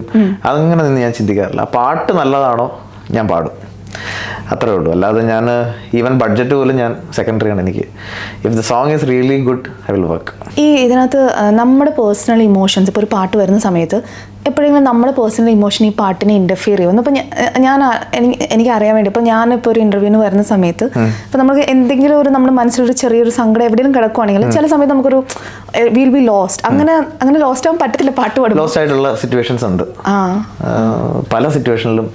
അങ്ങനെ നിന്ന് ഞാൻ ചിന്തിക്കാറില്ല. ആ പാട്ട് നല്ലതാണോ ഞാൻ പാടും, അത്രേ ഉള്ളൂ. അല്ലാതെ ഞാൻ ഈവൻ ബഡ്ജറ്റ് പോലും ഞാൻ സെക്കൻഡറി ആണ് എനിക്ക്. If the song is really good I will work. ഈ ഇതിനകത്ത് നമ്മുടെ പേഴ്സണൽ ഇമോഷൻസ്, ഇപ്പോൾ ഒരു പാട്ട് വരുന്ന സമയത്ത് എപ്പോഴെങ്കിലും നമ്മുടെ പേഴ്സണൽ ഇമോഷൻ ഈ പാട്ടിനെ ഇൻ്റർഫിയർ ചെയ്യുന്നു? ഇപ്പം ഞാൻ എനിക്ക് അറിയാൻ വേണ്ടി, ഇപ്പം ഞാനിപ്പോൾ ഒരു ഇൻ്റർവ്യൂവിന് വരുന്ന സമയത്ത് ഇപ്പം നമുക്ക് എന്തെങ്കിലും ഒരു നമ്മുടെ മനസ്സിലൊരു ചെറിയൊരു സങ്കടം എവിടെയും കിടക്കുവാണെങ്കിൽ ചില സമയത്ത് നമുക്കൊരു വിൽ ബി ലോസ്റ്റ്. അങ്ങനെ ലോസ്റ്റ് ആവാൻ പറ്റത്തില്ല പാട്ട് പാടും. ലോസ്റ്റ് ആയിട്ടുള്ള സിറ്റുവേഷൻസ് ഉണ്ട്. പല സിറ്റുവേഷനിലും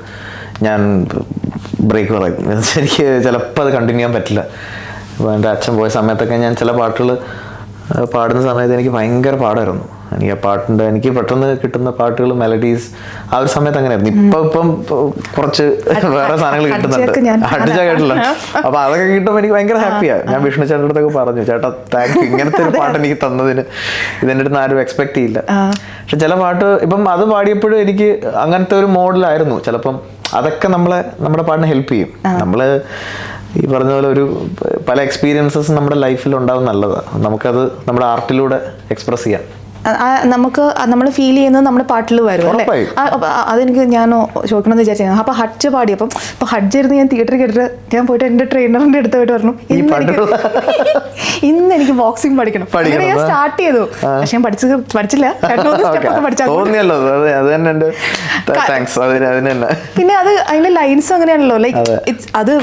ഞാൻ ബ്രേക്ക് പറയും. എനിക്ക് ചിലപ്പോൾ അത് കണ്ടിന്യൂ ചെയ്യാൻ പറ്റില്ല. അപ്പോൾ എൻ്റെ അച്ഛൻ പോയ സമയത്തൊക്കെ ഞാൻ ചില പാട്ടുകൾ പാടുന്ന സമയത്ത് എനിക്ക് ഭയങ്കര പാടായിരുന്നു. എനിക്ക് പെട്ടെന്ന് കിട്ടുന്ന പാട്ടുകൾ, മെലഡീസ് ആ ഒരു സമയത്ത് അങ്ങനെയായിരുന്നു. ഇപ്പം കുറച്ച് വേറെ സാധനങ്ങൾ കിട്ടുന്നുണ്ട്. അടിച്ച കേട്ടില്ല. അപ്പൊ അതൊക്കെ കിട്ടുമ്പോൾ എനിക്ക് ഭയങ്കര ഹാപ്പിയാണ്. ഞാൻ വിഷ്ണു ചേട്ടൻ്റെ അടുത്തൊക്കെ പറഞ്ഞു, ചേട്ടാ താങ്ക് യു, ഇങ്ങനത്തെ ഒരു പാട്ട് എനിക്ക് തന്നതിന്. ഇതിൻ്റെ അടുത്ത് ആരും എക്സ്പെക്ട് ചെയ്യില്ല. പക്ഷെ ചില പാട്ട് ഇപ്പം അത് പാടിയപ്പോഴും എനിക്ക് അങ്ങനത്തെ ഒരു മോഡലായിരുന്നു. ചിലപ്പം അതൊക്കെ നമ്മുടെ പാട്ടിനെ ഹെൽപ്പ് ചെയ്യും. നമ്മള് ഈ പറഞ്ഞ പോലെ ഒരു പല എക്സ്പീരിയൻസസ് നമ്മുടെ ലൈഫിൽ ഉണ്ടാവും, നല്ലതാണ്. നമുക്കത് നമ്മുടെ ആർട്ടിലൂടെ എക്സ്പ്രസ് ചെയ്യാം. നമുക്ക് നമ്മൾ ഫീൽ ചെയ്യുന്നത് നമ്മുടെ പാട്ടിൽ വരും അല്ലേ? അതെനിക്ക് ഞാൻ ചോദിക്കണമെന്ന് വിചാരിച്ചു. അപ്പൊ ഹഡ്ജ് പാടിയപ്പം ഇപ്പൊ ഹഡ്ജ് ഇരുന്ന് ഞാൻ തിയേറ്ററിൽ കേട്ടിട്ട് ഞാൻ പോയിട്ട് എന്റെ ട്രെയിനറിന്റെ അടുത്ത് പോയിട്ട് പറഞ്ഞു, ഇന്ന് എനിക്ക് ബോക്സിംഗ് പഠിക്കണം. അങ്ങനെ ഞാൻ സ്റ്റാർട്ട് ചെയ്തു. പക്ഷെ ഞാൻ പഠിച്ചില്ല. പിന്നെ അത് അതിന്റെ ലൈൻസ് അങ്ങനെയാണല്ലോ, ലൈക്ക് അത്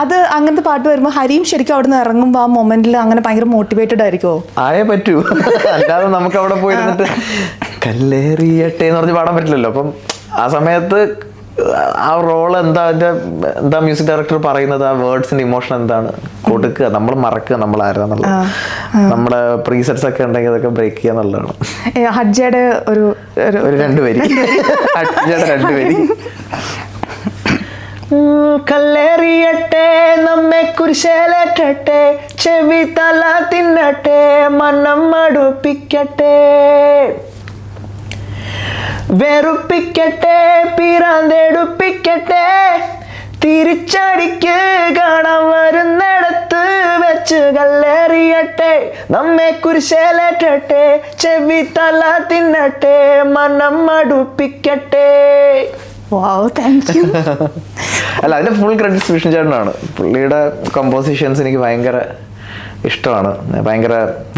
അത് അങ്ങനത്തെ പാട്ട് വരുമ്പോ ഹരിയും ശരിക്കും അവിടെ നിന്ന് ഇറങ്ങുമ്പോ ആ മൊമെന്റിൽ അങ്ങനെ ഭയങ്കര മോട്ടിവേറ്റഡ് ആയിരിക്കും. ആയേ പറ്റൂ, അല്ലാതെ നമുക്ക് അവിടെ പോയിരുന്നിട്ട് കല്ലേറിയട്ടെ എന്ന് പറഞ്ഞ് പാടാൻ പറ്റില്ലല്ലോ. അപ്പം ആ സമയത്ത് ആ റോള് എന്താ മ്യൂസിക് ഡയറക്ടർ പറയുന്നത്, ആ വേർഡ്സിന്റെ ഇമോഷൻ എന്താണ് കൊടുക്കുക, നമ്മൾ മറക്കുക നമ്മൾ ആരാന്നുള്ളത്. നമ്മുടെ പ്രീസെറ്റ്സ് ഒക്കെ ഉണ്ടെങ്കിൽ അതൊക്കെ ബ്രേക്ക് ചെയ്യുക എന്നുള്ളതാണ്. ഹഡ്ജയുടെ ഒരു 2 വരി, ഹഡ്ജയുടെ 2 വരി. കല്ലേറിയട്ടെ നമ്മെ കുരിശേലേറ്റട്ടെ, ചെവി തല തിന്നട്ടെ, മനം മടുപ്പിക്കട്ടെ, വെറുപ്പിക്കട്ടെ, പിറാന്തെടുപ്പിക്കട്ടെ, തിരിച്ചടിക്ക് കാണാൻ വരുന്നിടത്ത് വെച്ച് കല്ലേറിയട്ടെ നമ്മെ കുരിശേലേറ്റട്ടെ, ചെവി തല തിന്നട്ടെ, മനം മടുപ്പിക്കട്ടെ. അല്ല, അതിന്റെ ഫുൾ ക്രെഡിറ്റ്സ് വിഷ്ണു ചേട്ടനാണ്. പുള്ളിയുടെ കമ്പോസിഷൻസ് എനിക്ക് ഭയങ്കര ഇഷ്ടമാണ്. ഭയങ്കര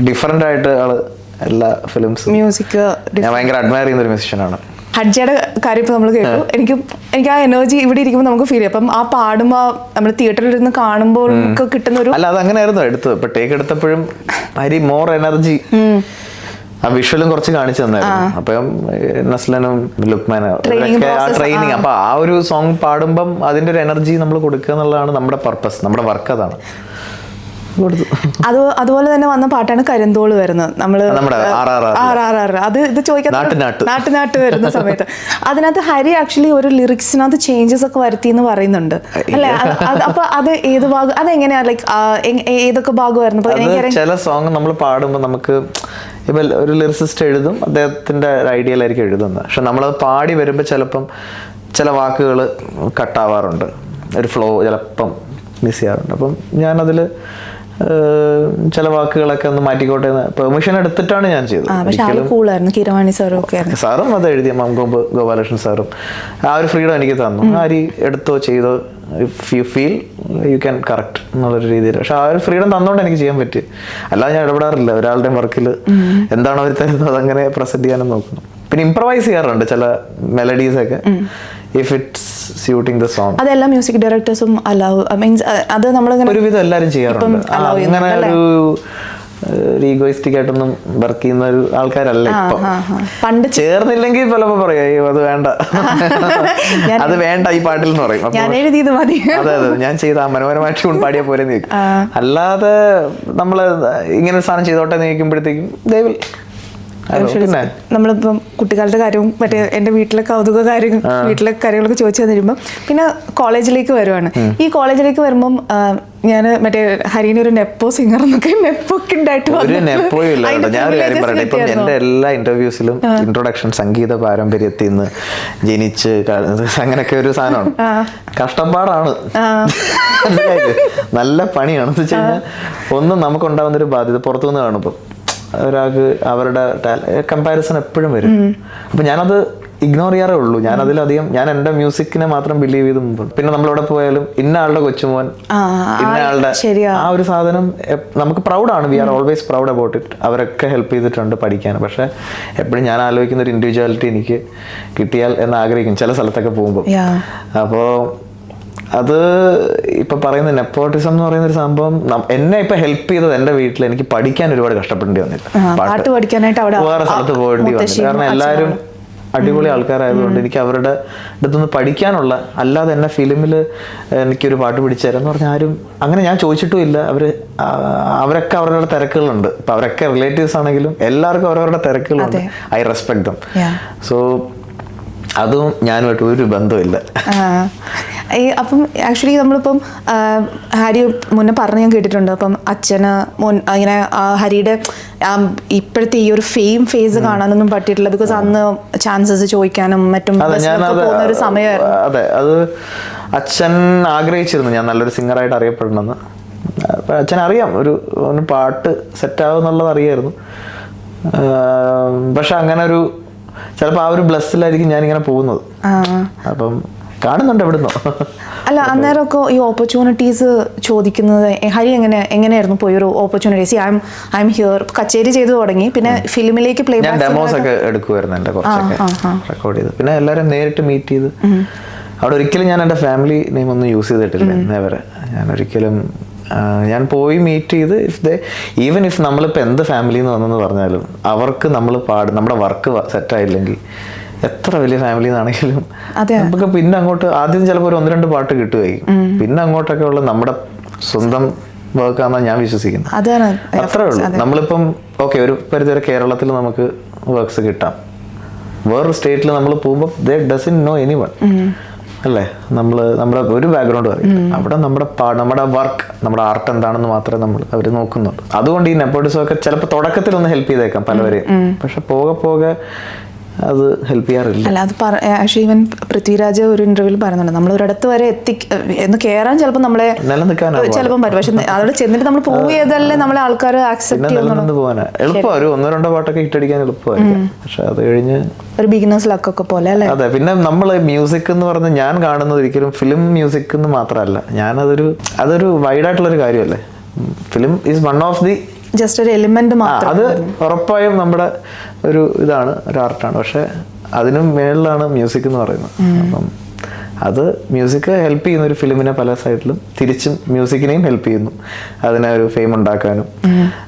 ഡിഫറെന്റ് ആയിട്ട് ആള് എല്ലാ ഫിലിംസും മ്യൂസിക് ഞാൻ ഭയങ്കര അഡ്മയർ ചെയ്യുന്ന ഒരു മ്യൂസിഷ്യനാണ്. ഹഡ്ജയുടെ കാര്യം ഇപ്പോൾ നമ്മൾ കേട്ടു. എനിക്ക് ആ എനർജി ഇവിടെ ഇരിക്കുമ്പോൾ നമുക്ക് ഫീൽ ചെയ്യും. അപ്പം ആ പാടുമ്പോൾ നമ്മൾ തിയേറ്ററിൽ ഇരുന്ന് കാണുമ്പോൾ നമുക്ക് കിട്ടുന്ന ഒരു അല്ല, അത് അങ്ങനെയായിരുന്നു എടുത്തത്. ഇപ്പൊ ടേക്ക് എടുത്തപ്പോഴും വെരി മോർ എനർജി. ആ വിഷ്വലും കുറച്ച് കാണിച്ചു തന്നായിരുന്നു. അപ്പം നസ്ലനും ലുക്മാനും ട്രെയിനിങ്. അപ്പൊ ആ ഒരു സോങ് പാടുമ്പം അതിന്റെ ഒരു എനർജി നമ്മൾ കൊടുക്കുക എന്നുള്ളതാണ് നമ്മുടെ പർപ്പസ്, നമ്മുടെ വർക്ക് അതാണ്. അതുപോലെ തന്നെ വന്ന പാട്ടാണ് കരിന്തോള് വരുന്നത്. അത് ഇത് ചോദിക്കാൻ നാട്ട് വരുന്ന സമയത്ത് അതിനകത്ത് ഹരി ആക്ച്വലി ഒരു ലിറിക്സിനകത്ത് ചേഞ്ചസ് ഒക്കെ വരുത്തി എന്ന് പറയുന്നുണ്ട് അല്ലെ? അപ്പൊ അത് ഏത് ഭാഗം, അതെങ്ങനെയാ, ലൈക്ക് ഏതൊക്കെ ഭാഗമായിരുന്നു? ചില സോങ് നമ്മൾ പാടുമ്പോൾ നമുക്ക് ഇപ്പൊ ഒരു ലിറിസിസ്റ്റ് എഴുതും, അദ്ദേഹത്തിന്റെ ഐഡിയയിലായിരിക്കും എഴുതുന്നത്. പക്ഷെ നമ്മളത് പാടി വരുമ്പോൾ ചിലപ്പം ചില വാക്കുകൾ കട്ടാവാറുണ്ട്, ഒരു ഫ്ലോ ചിലപ്പം മിസ് ചെയ്യാറുണ്ട്. അപ്പം ഞാനതിൽ ചില വാക്കുകളൊക്കെ ഒന്ന് മാറ്റിക്കോട്ടെ പെർമിഷൻ എടുത്തിട്ടാണ് ഞാൻ ചെയ്തത്. സാറും അത് എഴുതിയ ഗോപാലകൃഷ്ണൻ സാറും ആ ഒരു ഫ്രീഡം എനിക്ക് തന്നു. ആര് എടുത്തോ ചെയ്തോ, if you feel you can correct എന്നുള്ളൊരു രീതിയിൽ. പക്ഷെ ആ ഒരു ഫ്രീഡം തന്നോണ്ട് എനിക്ക് ചെയ്യാൻ പറ്റി. അല്ലാതെ ഞാൻ ഇടപെടാറില്ല. ഒരാളുടെ വർക്കിൽ എന്താണോ അവർ തരുന്നത് അതങ്ങനെ പ്രസന്റ് ചെയ്യാനും നോക്കുന്നു. പിന്നെ ഇംപ്രവൈസ് ചെയ്യാറുണ്ട് ചില മെലഡീസ് ഒക്കെ, ഇഫ് ഇറ്റ്സ് സ്യൂട്ടിങ് ദ സോങ്. അതെല്ലാം മ്യൂസിക് ഡയറക്ടേഴ്സും അലൗ, മീൻസ് അത് നമ്മളിങ്ങനെ ഒരുവിധം എല്ലാവരും ചെയ്യാറുണ്ട്. അങ്ങനെ ഒരു ഈഗോയിസ്റ്റിക് ആയിട്ടൊന്നും വർക്ക് ചെയ്യുന്ന ഒരു ആൾക്കാരല്ല ഇപ്പൊ. പണ്ട് ചേർന്നില്ലെങ്കിൽ പലപ്പോ പറയും അത് വേണ്ട, അത് വേണ്ട ഈ പാട്ടിൽ എന്ന് പറയും. അതെ അതെ, ഞാൻ ചെയ്ത ആ മനോഹരമായിട്ട് പാടിയാ പോലെ നിൽക്കും. അല്ലാതെ നമ്മള് ഇങ്ങനെ ഒരു സാധനം ചെയ്തോട്ടെ നിൽക്കുമ്പോഴത്തേക്കും ദൈവം. നമ്മളിപ്പം കുട്ടിക്കാലത്തെ കാര്യവും മറ്റേ എൻ്റെ വീട്ടിലെ കൗതുക കാര്യങ്ങളൊക്കെ ചോദിച്ചു തന്നിരുമ്പോൾ പിന്നെ കോളേജിലേക്ക് വരുവാണ്. ഈ കോളേജിലേക്ക് വരുമ്പം ഞാൻ മറ്റേ ഹരിനെ ഒരു നെപ്പോ സിംഗർ എന്നൊക്കെ നെപ്പോ കിഡായിട്ട് ഒരു നെപ്പോയും ഇല്ല കേട്ടോ. ഞാൻ ഒരു കാര്യം പറയട്ടെ, ഇപ്പം എൻ്റെ എല്ലാ ഇന്റർവ്യൂസിലും ഇൻട്രൊഡക്ഷൻ സംഗീത പാരമ്പര്യത്തിൽ നിന്ന് ജനിച്ച് അങ്ങനെയൊക്കെ ഒരു സാധനമാണ്. കഷ്ടപ്പാടാണ്, നല്ല പണിയാണ്. എന്ന് വെച്ച് കഴിഞ്ഞാൽ ഒന്നും നമുക്കുണ്ടാകുന്ന ഒരു ബാധ്യത പുറത്തുനിന്ന് കാണുമ്പോൾ ഒരാൾക്ക് അവരുടെ കമ്പാരിസൺ എപ്പോഴും വരും. അപ്പം ഞാനത് ഇഗ്നോർ ചെയ്യാറേ ഉള്ളൂ. ഞാനതിലധികം ഞാൻ എൻ്റെ മ്യൂസിക്കിനെ മാത്രം ബിലീവ് ചെയ്ത് മുമ്പ്. പിന്നെ നമ്മളെവിടെ പോയാലും ഇന്ന ആളുടെ കൊച്ചുമോൻ, ഇന്ന ആളുടെ ആ ഒരു സാധനം നമുക്ക് പ്രൗഡാണ്. We are always proud about it. അവരൊക്കെ ഹെൽപ്പ് ചെയ്തിട്ടുണ്ട് പഠിക്കാൻ. പക്ഷെ എപ്പോഴും ഞാൻ ആലോചിക്കുന്ന ഒരു ഇൻഡിവിജ്വാലിറ്റി എനിക്ക് കിട്ടിയാൽ എന്ന് ആഗ്രഹിക്കും ചില സ്ഥലത്തൊക്കെ പോകുമ്പോൾ. അപ്പോൾ അത് ഇപ്പൊ പറയുന്ന നെപ്പോട്ടിസം എന്ന് പറയുന്ന ഒരു സംഭവം എന്നെ ഇപ്പൊ ഹെൽപ്പ് ചെയ്തത് എൻ്റെ വീട്ടിൽ എനിക്ക് പഠിക്കാൻ ഒരുപാട് കഷ്ടപ്പെടേണ്ടി വന്നില്ല. പാട്ട് പഠിക്കാനായിട്ട് വേറെ സ്ഥലത്ത് പോകേണ്ടി വന്നില്ല. കാരണം എല്ലാവരും അടിപൊളി ആൾക്കാരായതുകൊണ്ട് എനിക്ക് അവരുടെ അടുത്തുനിന്ന് പഠിക്കാനുള്ള, അല്ലാതെ എന്നെ ഫിലിമിൽ എനിക്കൊരു പാട്ട് പിടിച്ചു തരാമെന്ന് പറഞ്ഞാൽ ആരും അങ്ങനെ ഞാൻ ചോദിച്ചിട്ടും ഇല്ല. അവരൊക്കെ അവരുടെ തിരക്കുകളുണ്ട്. ഇപ്പം അവരൊക്കെ റിലേറ്റീവ്സ് ആണെങ്കിലും എല്ലാവർക്കും അവരവരുടെ തിരക്കുകളുണ്ട്. I respect them. സോ അതും ഞാനുമായിട്ട് ഒരു ബന്ധമില്ല. അപ്പം ആക്ച്വലി നമ്മളിപ്പം ഹരി മുന്നേ പറഞ്ഞ് ഞാൻ കേട്ടിട്ടുണ്ട്. അപ്പം അച്ഛന് ഇങ്ങനെ ഹരിയുടെ ഇപ്പോഴത്തെ ഈ ഒരു ഫേസ് കാണാനൊന്നും പറ്റിയിട്ടില്ല. ബിക്കോസ് അന്ന് ചാൻസസ് ചോദിക്കാനും മറ്റും പോകുന്ന ഒരു സമയമായിരുന്നു. അതെ, അത് അച്ഛൻ ആഗ്രഹിച്ചിരുന്നു ഞാൻ നല്ലൊരു സിംഗറായിട്ട് അറിയപ്പെടണമെന്ന്. അച്ഛൻ അറിയാം ഒരു പാട്ട് സെറ്റാവും എന്നുള്ളത് അറിയായിരുന്നു. പക്ഷെ അങ്ങനെ ഒരു ചിലപ്പോൾ ആ ഒരു ബ്ലസ്സിലായിരിക്കും ഞാനിങ്ങനെ പോകുന്നത്. അപ്പം കാണുന്നുണ്ട് എവിടുന്നോ. അല്ല, അന്നേരമൊക്കെ ഈ ഓപ്പർച്യൂണിറ്റീസ് ചോദിക്കുന്നത് ഹരി എങ്ങനെയായിരുന്നു പോയി ഒരു ഓപ്പർച്യൂണിറ്റീസ്? ഐ എം ഹിയർ കച്ചേരി ചെയ്തു തുടങ്ങി, പിന്നെ ഫിലിമിലേക്ക് പ്ലേ ഞാൻ ഡെമോസ് ഒക്കെ എടുക്കുമായിരുന്നു എൻ്റെ കുറച്ചൊക്കെ റെക്കോർഡ് ചെയ്ത്. പിന്നെ എല്ലാവരും നേരിട്ട് മീറ്റ് ചെയ്ത് അവിടെ ഒരിക്കലും ഞാൻ എൻ്റെ ഫാമിലി നെയിം ഒന്നും യൂസ് ചെയ്തിട്ടില്ല ഇന്നേ വരെ. ഞാൻ പോയി മീറ്റ് ചെയ്ത് ഈവൻ ഇഫ് നമ്മളിപ്പോൾ എന്ത് ഫാമിലി എന്ന് വന്നെന്ന് പറഞ്ഞാലും അവർക്ക് നമ്മുടെ വർക്ക് സെറ്റായില്ലെങ്കിൽ എത്ര വലിയ ഫാമിലി എന്നാണെങ്കിലും നമുക്ക് പിന്നെ അങ്ങോട്ട് ആദ്യം ചിലപ്പോൾ ഒരു 1-2 പാട്ട് കിട്ടുമായിരിക്കും. പിന്നെ അങ്ങോട്ടൊക്കെ ഉള്ള നമ്മുടെ സ്വന്തം വർക്കാണെന്നാണ് ഞാൻ വിശ്വസിക്കുന്നത്. അത്രേ ഉള്ളൂ. നമ്മളിപ്പം ഓക്കെ ഒരു പരിധിവരെ കേരളത്തിൽ നമുക്ക് വർക്ക്സ് കിട്ടാം. വേറൊരു സ്റ്റേറ്റിൽ നമ്മൾ പോകുമ്പോൾ ദേ ഡസൻറ്റ് നോ എനിവൺ അല്ലേ. നമ്മുടെ ഒരു ബാക്ക്ഗ്രൗണ്ട് പറയും. അവിടെ നമ്മുടെ വർക്ക്, നമ്മുടെ ആർട്ട് എന്താണെന്ന് മാത്രമേ അവർ നോക്കുന്നുള്ളൂ. അതുകൊണ്ട് ഈ നെപ്പോട്ടിസം ഒക്കെ ചിലപ്പോൾ തുടക്കത്തിൽ ഒന്ന് ഹെൽപ്പ് ചെയ്തേക്കാം പലവരെയും. പക്ഷെ പോകെ അത് ഹെൽപ്പ് ചെയ്യാറില്ല. അല്ല, അത് ആക്ച്വലി ഇവൻ പൃഥ്വിരാജ് ഒരു ഇന്റർവ്യൂവിൽ പറയുന്നുണ്ട്, നമ്മൾ ഒരിടത്ത് വരെ എന്ന് കയറാൻ ചിലപ്പോൾ നമ്മളെ ചിലപ്പം പറ്റും. പക്ഷെ അവിടെ ചെന്നിട്ട് നമ്മൾ പോയതല്ലേ നമ്മളെ ആൾക്കാർ ആക്സെപ്റ്റ് ചെയ്യുന്നുണ്ട്. പോകാനാ എളുപ്പം, ഒരു 1-2 പാട്ടൊക്കെ ഹിറ്റടിക്കാൻ എളുപ്പമായിരിക്കും. പക്ഷെ അത് കഴിഞ്ഞ് ഒരു ബിഗിനേഴ്സ് ലക്കൊക്കെ പോലെ അല്ലേ. അതെ. പിന്നെ നമ്മൾ മ്യൂസിക് എന്ന് പറഞ്ഞ് ഞാൻ കാണുന്നത് ഒരിക്കലും ഫിലിം മ്യൂസിക് എന്ന് മാത്രമല്ല. അതൊരു വൈഡായിട്ടുള്ളൊരു കാര്യമല്ലേ. Film is one of the just ഒരു എലിമെന്റ് മാത്രം. അത് ഉറപ്പായും നമ്മുടെ ഒരു ഇതാണ്, ഒരു ആർട്ടാണ്. പക്ഷെ അതിനും മേളിലാണ് മ്യൂസിക് എന്ന് പറയുന്നത്. അപ്പം അത് മ്യൂസിക് ഹെൽപ്പ് ചെയ്യുന്ന ഒരു ഫിലിമിനെ പല സൈഡിലും, തിരിച്ചും മ്യൂസിക്കിനെയും ഹെൽപ്പ് ചെയ്യുന്നു. അതിനെ ഒരു ഫെയിം ഉണ്ടാക്കാനും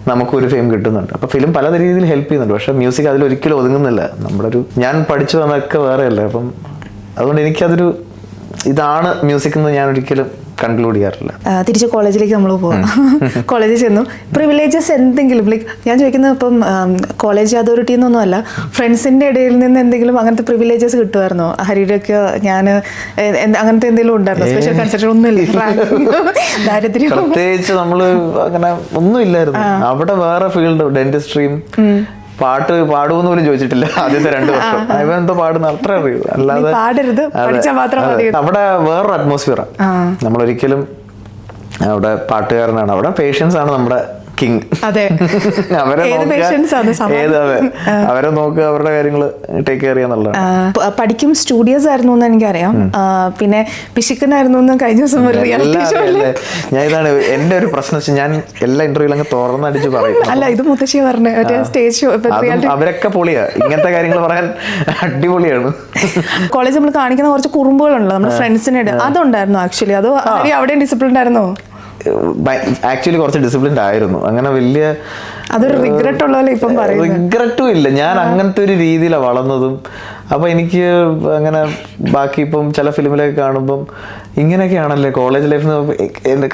നമുക്കൊരു ഫെയിം കിട്ടുന്നുണ്ട്. അപ്പോൾ ഫിലിം പല രീതിയിൽ ഹെൽപ്പ് ചെയ്യുന്നുണ്ട്. പക്ഷെ മ്യൂസിക് അതിലൊരിക്കലും ഒതുങ്ങുന്നില്ല. ഞാൻ പഠിച്ചു വന്നതൊക്കെ വേറെയല്ലേ. അപ്പം അതുകൊണ്ട് എനിക്കതൊരു ഇതാണ് മ്യൂസിക് എന്ന് ഞാൻ ഒരിക്കലും കൺക്ലൂഡ് ചെയ്യാറില്ല. തിരിച്ച് കോളേജിലേക്ക് നമ്മൾ പോകാം. കോളേജിൽ ചെന്നു, പ്രിവിലേജസ് എന്തെങ്കിലും ലൈക്ക് ഞാൻ ചോദിക്കുന്നത് ഇപ്പം കോളേജ് അതോറിറ്റി എന്നൊന്നും അല്ല, ഫ്രണ്ട്സിന്റെ ഇടയിൽ നിന്ന് എന്തെങ്കിലും അങ്ങനത്തെ പ്രിവിലേജസ് കിട്ടുമായിരുന്നോ? ഹരിയുടെയൊക്കെ ഞാൻ അങ്ങനത്തെ എന്തെങ്കിലും ഉണ്ടായിരുന്നു? സ്പെഷ്യൽ കൺസിഡർ ഒന്നുമില്ല, ദാരിദ്ര്യം പ്രത്യേകിച്ച് നമ്മള് അങ്ങനെ ഒന്നും ഇല്ലായിരുന്നു. അവിടെ വേറെ ഫീൽഡ്, ഡെന്റിസ്ട്രിയും പാട്ട് പാടുമെന്ന് പോലും ചോദിച്ചിട്ടില്ല ആദ്യത്തെ 2 വർഷം. ഇവൻ എന്തോ പാടുന്ന അത്ര അറിയൂ, അല്ലാതെ അവിടെ വേറൊരു അറ്റ്മോസ്ഫിയറാണ്. നമ്മളൊരിക്കലും അവിടെ പാട്ടുകാരനാണ്, അവിടെ പേഷ്യൻസ് ആണ് നമ്മുടെ കിങ്. അവരെ നോക്കുക, അവരുടെ കാര്യങ്ങൾ ടേക്ക് കെയർ ചെയ്യാന്നുള്ളതാണ്. പഠിക്കും സ്റ്റുഡിയോസ് ആയിരുന്നു എന്ന് എനിക്കറിയാം. പിന്നെ പിശുക്കനായിരുന്നു എന്ന് കഴിഞ്ഞ ദിവസം ഞാൻ ഇതാണ് എന്റെ ഒരു പ്രശ്നം. ഞാൻ എല്ലാ ഇന്റർവ്യൂലും അങ്ങ് തുറന്നടിച്ച് പറയും. അല്ല, ഇത് മുത്തശ്ശി പറഞ്ഞ സ്റ്റേജ് ഷോ അവരൊക്കെ പൊളിയാ, ഇങ്ങനത്തെ കാര്യങ്ങൾ പറയാൻ അടിപൊളിയാണ്. കോളേജ് നമ്മൾ കാണിക്കുന്ന കുറച്ച് കുറുമ്പുകളുണ്ടല്ലോ നമ്മുടെ ഫ്രണ്ട്സിനിടെ, അതുണ്ടായിരുന്നു ആക്ച്വലി? അതോ അവിടെയും ഡിസിപ്ലിൻഡ് ആയിരുന്നോ? ആക്ച്വലി കുറച്ച് ഡിസിപ്ലിൻഡ് ആയിരുന്നു. അങ്ങനെ വലിയ റിഗ്രറ്റും ഇല്ല. ഞാൻ അങ്ങനത്തെ ഒരു രീതിയിലാണ് വളർന്നതും. അപ്പൊ എനിക്ക് അങ്ങനെ ബാക്കി ഇപ്പം ചില ഫിലിമിലൊക്കെ കാണുമ്പം ഇങ്ങനെയൊക്കെയാണല്ലേ കോളേജ് ലൈഫ്.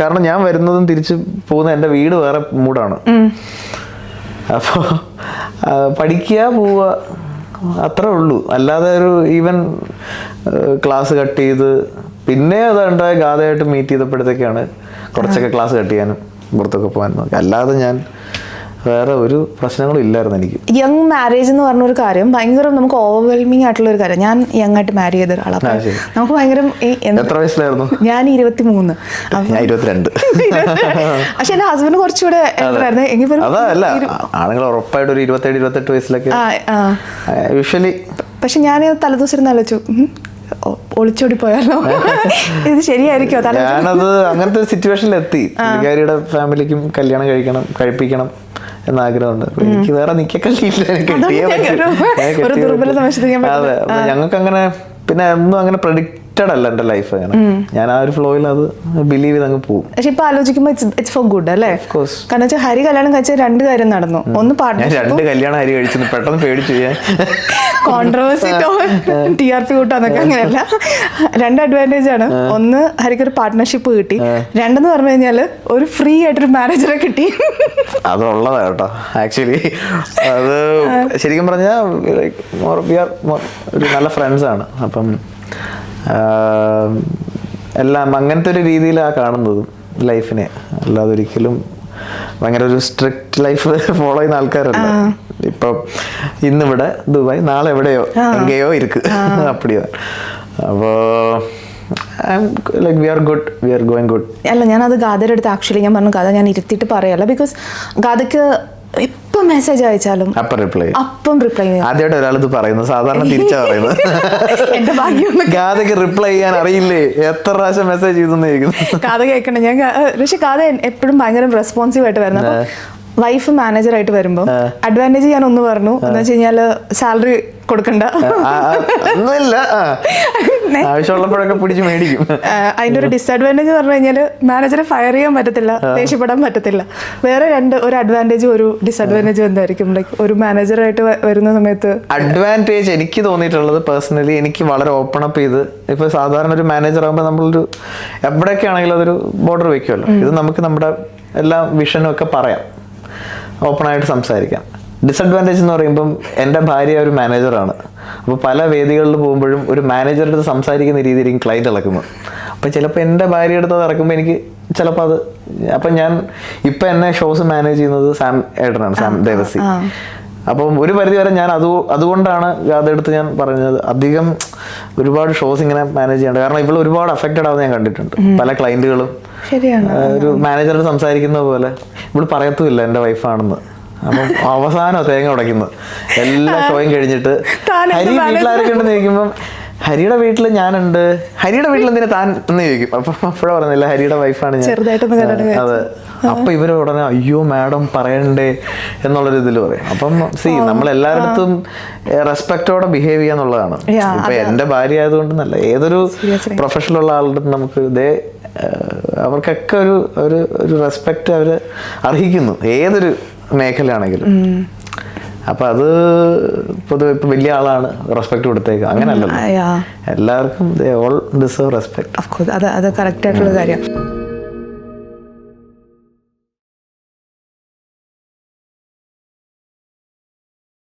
കാരണം ഞാൻ വരുന്നതും തിരിച്ചു പോകുന്ന എൻ്റെ വീട് വേറെ മൂടാണ്. അപ്പോൾ പഠിക്കുക, പോവുക, അത്രേ ഉള്ളൂ. അല്ലാതെ ഒരു ഈവൻ ക്ലാസ് കട്ട് ചെയ്ത് പിന്നെ അതുണ്ടായ ഗാഥയായിട്ട് മീറ്റ് ചെയ്തപ്പോഴത്തേക്കാണ് കുറച്ചൊക്കെ ക്ലാസ് കട്ട് ചെയ്യാനും പുറത്തൊക്കെ പോകാൻ നോക്കി. അല്ലാതെ ഞാൻ വേറെ ഒരു പ്രശ്നങ്ങളും ഇല്ലായിരുന്നു എനിക്ക്. യങ് മാരേജ് എന്ന് പറഞ്ഞൊരു കാര്യം ഭയങ്കര നമുക്ക് ഓവർവെൽമിംഗ് ആയിട്ടുള്ള ഒരു കാര്യം. ഞാൻ യങ് ആയിട്ട് മാരി ചെയ്ത ഒരാളാണ്. നമുക്ക് ഭയങ്കര എത്ര വയസ്സിലായിരുന്നു? ഞാൻ 23. ഞാൻ 22. പക്ഷെ എന്റെ ഹസ്ബൻഡ് കുറച്ചുകൂടെ എങ്കിൽ അതല്ല, ആണുങ്ങൾ ഉറപ്പായിട്ട് ഒരു 27-28 വയസ്സിലൊക്കെ യൂഷ്വലി. പക്ഷെ ഞാൻ തലേദിവസം ആലോചിച്ചു ഒളിച്ചോടി പോയാലോ, ഇത് ശരിയായിരിക്കോ? ഞാനത് അങ്ങനത്തെ ഒരു സിറ്റുവേഷനിൽ എത്തി. പുള്ളിക്കാരിയുടെ ഫാമിലിക്കും കല്യാണം കഴിപ്പിക്കണം എന്നാഗ്രഹമുണ്ട്. എനിക്ക് വേറെ നിക്കക്കല്ലില്ല, അതെ. ഞങ്ങൾക്ക് അങ്ങനെ പിന്നെ ഒന്നും അങ്ങനെ പ്രഡിക്റ്റഡ് അല്ല എന്റെ ലൈഫ്. അങ്ങനെ ഞാൻ ആ ഒരു ഫ്ലോയിൽ അത് ബിലീവ് ചെയ്ത് അങ്ങ് പോകും. പക്ഷെ ഇപ്പൊ ആലോചിക്കുമ്പോൾ ഇറ്റ്സ് ഫോർ ഗുഡ് അല്ലേ? കാരണം വെച്ചാൽ ഹരി കല്യാണം കഴിച്ച 2 കാര്യം നടന്നു. ഒന്ന് ഞാൻ 2 കല്യാണം ഹരി കഴിച്ചു, പെട്ടെന്ന് പേടിച്ചു. ഞാൻ കോൺട്രവേഴ്സി TRP കൂട്ടാന്നൊക്കെ അങ്ങനെയല്ല. 2 അഡ്വാൻറ്റേജ് ആണ്. ഒന്ന്, ഹരിക്ക് ഒരു പാർട്ട്ണർഷിപ്പ് കിട്ടി. 2 പറഞ്ഞു കഴിഞ്ഞാൽ ഒരു ഫ്രീ ആയിട്ടൊരു മാനേജറെ കിട്ടി. അതുള്ളതാ കേട്ടോ. ആക്ച്വലി അത് ശരിക്കും പറഞ്ഞാൽ ഒരു നല്ല ഫ്രണ്ട്സ് ആണ്. അപ്പം എല്ലാം അങ്ങനത്തെ ഒരു രീതിയിലാണ് കാണുന്നതും ലൈഫിനെ. അല്ലാതെ ഒരിക്കലും ഭയങ്കര ഒരു സ്ട്രിക്റ്റ് ലൈഫ് ഫോളോ ചെയ്യുന്ന ആൾക്കാരല്ല. ഇപ്പൊ ഇന്നിവിടെ ദുബായ്, നാളെ എവിടെയോ എങ്കയോ ഇരിക്ക് അപ്പടിയാ. അപ്പോ like we are going good. അല്ല, ഞാനത് ഗാദയുടെ അടുത്ത് ആക്ച്വലി ഞാൻ പറഞ്ഞു, ഗാദ ഞാൻ ഇരുത്തിയിട്ട് പറയല്ല. ബിക്കോസ് ഗാദയ്ക്ക് എപ്പം മെസ്സേജ് അയച്ചാലും അപ്പം റിപ്ലൈ ആദ്യമായിട്ട് ഒരാൾ ഇത് പറയുന്നത്. സാധാരണ തിരിച്ചാ പറയുന്നത്. എന്റെ ഭാഗ്യം. ഗാദയ്ക്ക് റിപ്ലൈ ചെയ്യാൻ അറിയില്ലേ, എത്ര പ്രാവശ്യം മെസ്സേജ് ചെയ്തെന്ന് ചോദിക്കുന്നു. ഗാദ കേൾക്കണേ. ഞാൻ പക്ഷെ ഗാദ എപ്പോഴും ഭയങ്കര റെസ്പോൺസീവ് ആയിട്ട് വരുന്നത്. വൈഫ് മാനേജറായിട്ട് വരുമ്പോൾ അഡ്വാൻറ്റേജ് ഞാൻ ഒന്ന് പറഞ്ഞു എന്ന് വെച്ച് കഴിഞ്ഞാൽ സാലറി കൊടുക്കണ്ട, ആവശ്യമുള്ളപ്പോഴൊക്കെ പിടിച്ച് മേടിക്കും. അതിന്റെ ഒരു ഡിസ്അഡ്വാൻറ്റേജ് പറഞ്ഞു കഴിഞ്ഞാൽ മാനേജറെ ഫയർ ചെയ്യാൻ പറ്റത്തില്ല, ദേഷ്യപ്പെടാൻ പറ്റത്തില്ല. വേറെ ഒരു അഡ്വാൻറ്റേജും ഒരു ഡിസ്അഡ്വാൻറ്റേജും എന്തായിരിക്കും ലൈക്ക് ഒരു മാനേജറായിട്ട് വരുന്ന സമയത്ത്? അഡ്വാൻറ്റേജ് എനിക്ക് തോന്നിയിട്ടുള്ളത് പേഴ്സണലി എനിക്ക് വളരെ ഓപ്പൺ അപ്പ് ചെയ്ത്, ഇപ്പൊ സാധാരണ ഒരു മാനേജർ ആകുമ്പോൾ നമ്മളൊരു എവിടെയൊക്കെ ആണെങ്കിലും അതൊരു ബോർഡർ വെക്കുമല്ലോ. ഇത് നമുക്ക് നമ്മുടെ എല്ലാ വിഷനും ഒക്കെ പറയാം, ഓപ്പണായിട്ട് സംസാരിക്കാം. ഡിസഡ്വാൻറ്റേജ് എന്ന് പറയുമ്പം എൻ്റെ ഭാര്യ ഒരു മാനേജറാണ്. അപ്പോൾ പല വേദികളിൽ പോകുമ്പോഴും ഒരു മാനേജറുടെ അടുത്ത് സംസാരിക്കുന്ന രീതിയിലായിരിക്കും ക്ലൈൻറ്റ് ഇളക്കുന്നത്. അപ്പം ചിലപ്പോൾ എൻ്റെ ഭാര്യയുടെ അടുത്ത് ഇറക്കുമ്പോൾ എനിക്ക് ചിലപ്പോൾ അത്, അപ്പം ഞാൻ ഇപ്പം എന്നെ ഷോസ് മാനേജ് ചെയ്യുന്നത് സാം ഏട്ടനാണ്, സാം ദേവസി. അപ്പം ഒരു പരിധി വരെ ഞാൻ അതുകൊണ്ടാണ് അതെടുത്ത് ഞാൻ പറഞ്ഞത് അധികം ഒരുപാട് ഷോസ് ഇങ്ങനെ മാനേജ് ചെയ്യേണ്ടത്. കാരണം ഇവിടെ ഒരുപാട് അഫക്റ്റഡ് ആവുന്ന ഞാൻ കണ്ടിട്ടുണ്ട്. പല ക്ലൈൻറ്റുകളും ഒരു മാനേജറോട് സംസാരിക്കുന്ന പോലെ ഇവിടെ പറയത്തുമില്ല എൻ്റെ വൈഫാണെന്ന്. അപ്പം അവസാനം തേങ്ങ ഉടയ്ക്കുന്നത് എല്ലാ ഷോയും കഴിഞ്ഞിട്ട് ഹരി വീട്ടിലാരൊക്കെ ഉണ്ടെന്ന് ചോദിക്കുമ്പം ഹരിയുടെ വീട്ടിൽ ഞാനുണ്ട്, ഹരിയുടെ വീട്ടിൽ എന്തിനാ താൻ എന്ന് ചോദിക്കും. അപ്പം അപ്പോഴാ പറയുന്നില്ല ഹരിയുടെ വൈഫാണ് ഞാൻ. അതെ. അപ്പൊ ഇവര് ഉടനെ അയ്യോ മാഡം പറയണ്ടേ എന്നുള്ളൊരു ഇതിൽ പറയും. അപ്പം നമ്മളെല്ലായിടത്തും റെസ്പെക്റ്റോടെ ബിഹേവ് ചെയ്യാന്നുള്ളതാണ്. ഇപ്പൊ എന്റെ ഭാര്യ ആയതുകൊണ്ട് നല്ല ഏതൊരു പ്രൊഫഷനിലുള്ള ആളുടെ നമുക്ക് അവർക്കൊക്കെ ഒരു റെസ്പെക്റ്റ് അവര് അർഹിക്കുന്നു, ഏതൊരു മേഖലയാണെങ്കിലും. അപ്പൊ അത് പൊതുവെ ഇപ്പൊ വലിയ ആളാണ് റെസ്പെക്ട് കൊടുത്തേക്ക്, അങ്ങനല്ലല്ലോ. എല്ലാവർക്കും ദേ ഓൾ ഡിസേർവ് റെസ്പെക്ട്. അത് കറക്റ്റ് ആയിട്ടുള്ള കാര്യം.